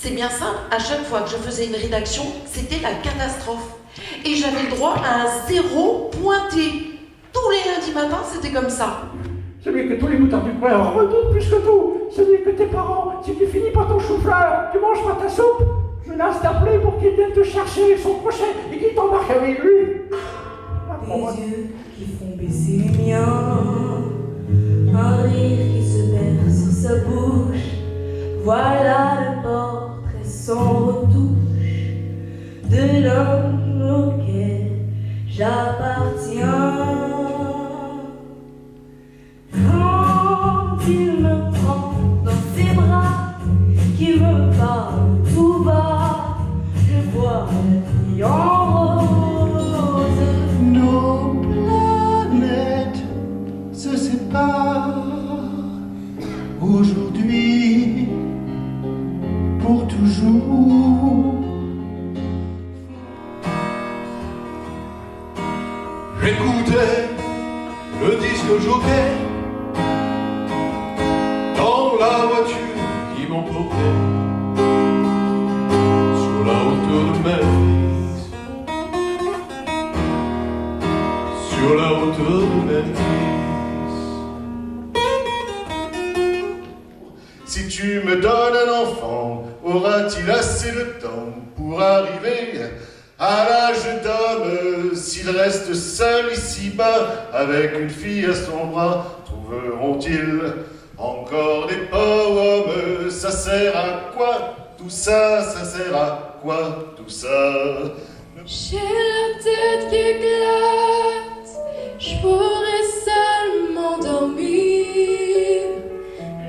C'est bien simple, à chaque fois que je faisais une rédaction, c'était la catastrophe. Et j'avais le droit à un 0 pointé. Tous les lundis matins, c'était comme ça. Celui que tous les moutons du coin redoutent plus que tout. Celui que tes parents, si tu finis pas ton chou-fleur, tu manges pas ta soupe. Je laisse t'appeler pour qu'il vienne te chercher son crochet et qu'il t'embarque avec lui. Des yeux qui font baisser les miens, un rire qui se perd sur sa bouche. Voilà le portrait sans retouche de l'homme auquel j'appartiens. Quand il me prend dans ses bras, qu'il me parle tout bas, je vois la vie en rose. Nos planètes se séparent aujourd'hui pour toujours. J'écoutais le disque jockey dans la voiture qui m'emportait sur la hauteur de Memphis, sur la hauteur de Memphis. Si tu me donnes un enfant, aura-t-il assez de temps pour arriver à l'âge d'homme? S'il reste seul ici-bas avec une fille à son bras, trouveront-ils encore des pommes? Ça sert à quoi tout ça? Ça sert à quoi tout ça? J'ai la tête qui glace, je pourrais seul m'endormir,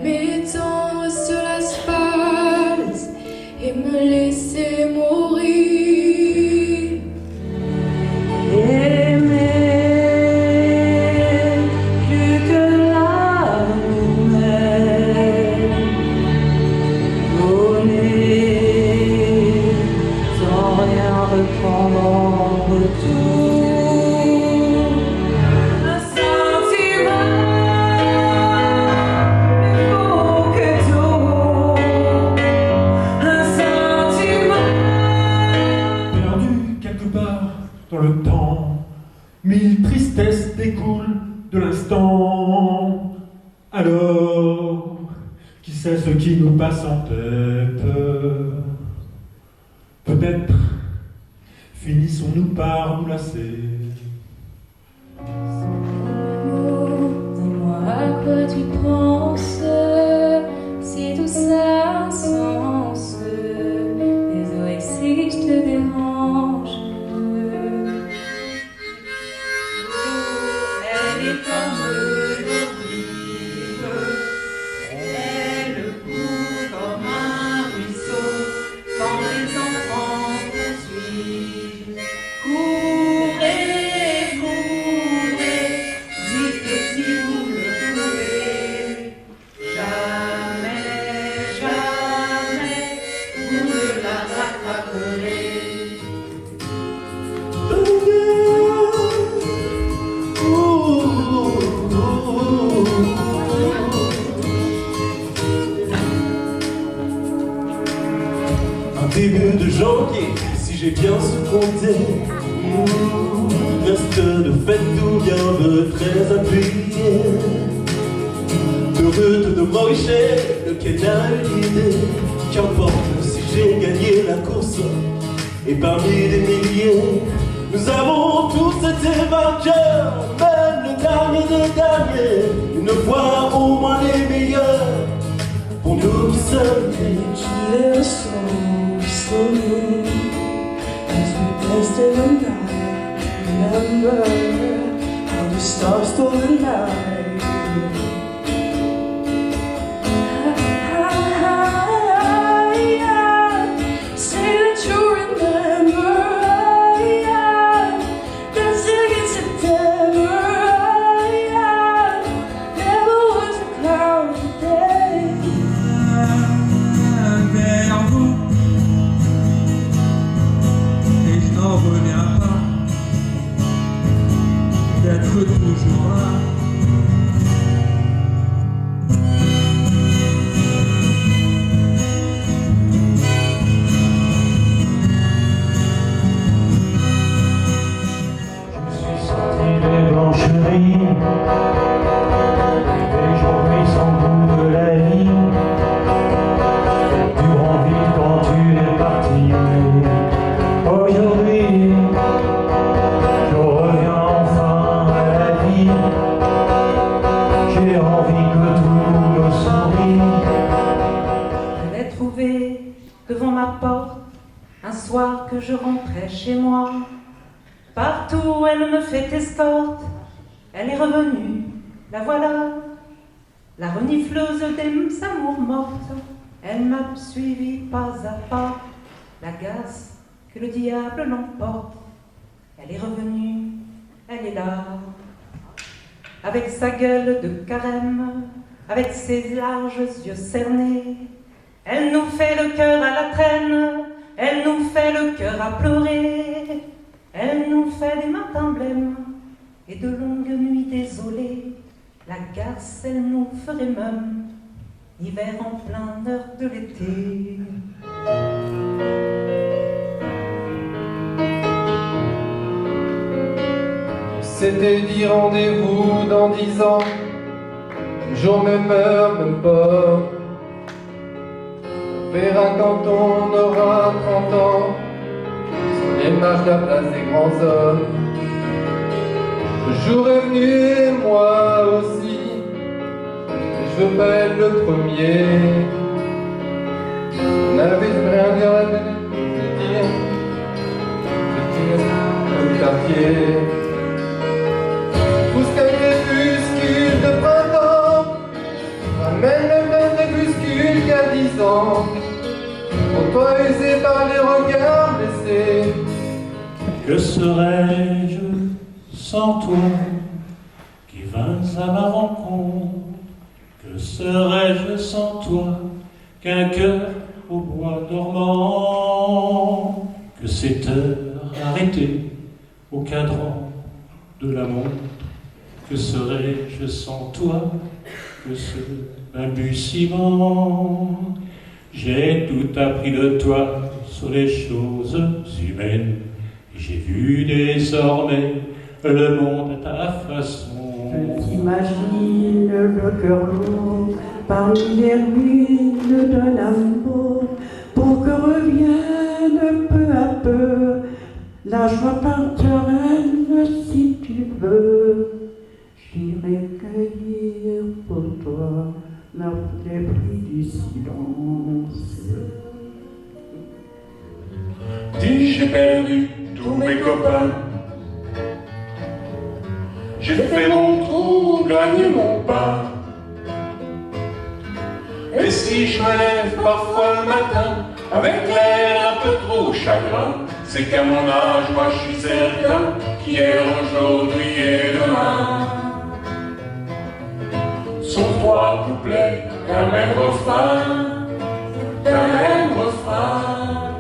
m'étendre sur l'asphalte et me laisser mourir. Aimer plus que l'amour même, donner sans rien reprendre en retour. Un sentiment plus beau que tout, un sentiment Perdu quelque part dans le temps, mille tristesses découlent de l'instant. Alors, qui sait ce qui nous passe en tête? Peut-être finissons-nous par nous lasser. Dis-moi à quoi tu penses, si tout ça a un sens. Désolé si je te dérange. Elle est comme le rive, elle court comme un ruisseau quand les enfants poursuivent. Courez, courez, dites si vous le pouvez. Jamais, jamais, vous ne la rattraperez. Un début de janvier, si j'ai bien su compter, reste de fête tout bien de très appuyé. De rue de Maurichet, lequel a eu l'idée, qu'importe si j'ai gagné la course, et parmi des milliers, nous avons tous été vainqueurs, même le dernier des derniers, une fois au moins les meilleurs, pour nous qui sommes Little soul singing as we danced in the night. Remember how the stars stole the night. Say that you remember dancing in September. Never was a cloudy day. Vers vous, et je n'en reviens pas d'être toujours là. trouvée devant ma porte un soir que je rentrais chez moi. Partout elle me fait escorte, elle est revenue, la voilà, la renifleuse des amours mortes. Elle m'a suivi pas à pas, l'agace que le diable l'emporte. Elle est revenue, elle est là, avec sa gueule de carême, avec ses larges yeux cernés. Elle nous fait le cœur à la traîne, elle nous fait le cœur à pleurer. Elle nous fait des matins blêmes et de longues nuits désolées. La garce, elle nous ferait même hiver en plein heure de l'été. C'était dit rendez-vous dans 10 ans, jour même heure, même pas. On verra quand on aura 30 ans, sur les marches de la place des grands hommes. Le jour est venu et moi aussi, et je veux pas être le premier. On avait rien dire à dire, au quartier. Pousse qu'un crépuscule de printemps, ramène le même crépuscule qu'à 10 ans. Pour toi usé par les regards blessés. Que serais-je sans toi qui vins à ma rencontre? Que serais-je sans toi qu'un cœur au bois dormant? Que cette heure arrêtée au cadran de la montre? Que serais-je sans toi que ce balbutiement? J'ai tout appris de toi sur les choses humaines. J'ai vu désormais le monde à ta façon. Je t'imagine le cœur lourd parmi les ruines de l'amour, pour que revienne peu à peu la joie partenaire si tu veux. J'irai cueillir pour toi les bruits du silence. Dis, j'ai perdu tous mes copains. J'ai fait mon trou, gagné mon pain. Et si je me lève parfois le matin avec l'air un peu trop chagrin, c'est qu'à mon âge, moi je suis certain qu'hier, aujourd'hui et demain sont 3 couplets d'un même refrain, d'un même refrain.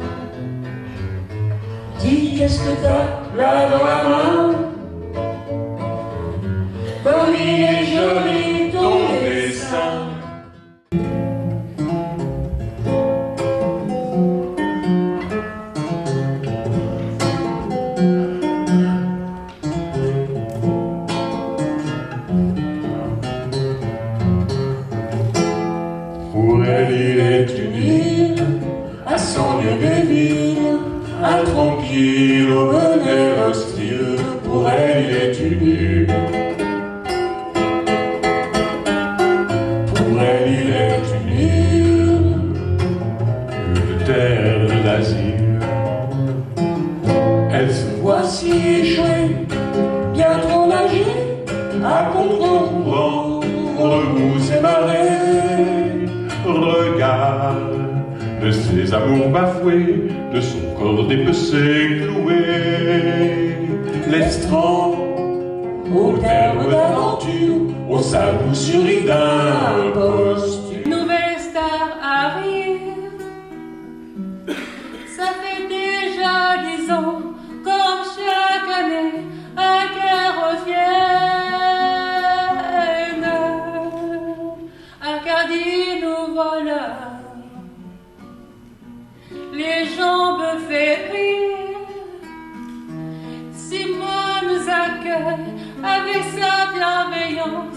Dis, qu'est-ce que t'as là dans la main? Comme il est joli ton dessin. Pour elle, il est une île, à 100 lieues des villes, intranquille au venet hostile. Pour elle, il est une île. Pour elle, il est une île, une terre d'asile. Elle se voit si échouée, bien trop nager, à contre-courant, remous et marées. Regarde de ses amours bafoués, de son corps dépecé, cloué. L'estran, au terme d'aventure, au sabot d'un poste. Nouvelle star arrive, ça fait déjà 10 ans, comme chaque année, à qu'elle revienne. Acadie, nous voilà, les jambes fébriles. Simone nous accueille avec sa bienveillance.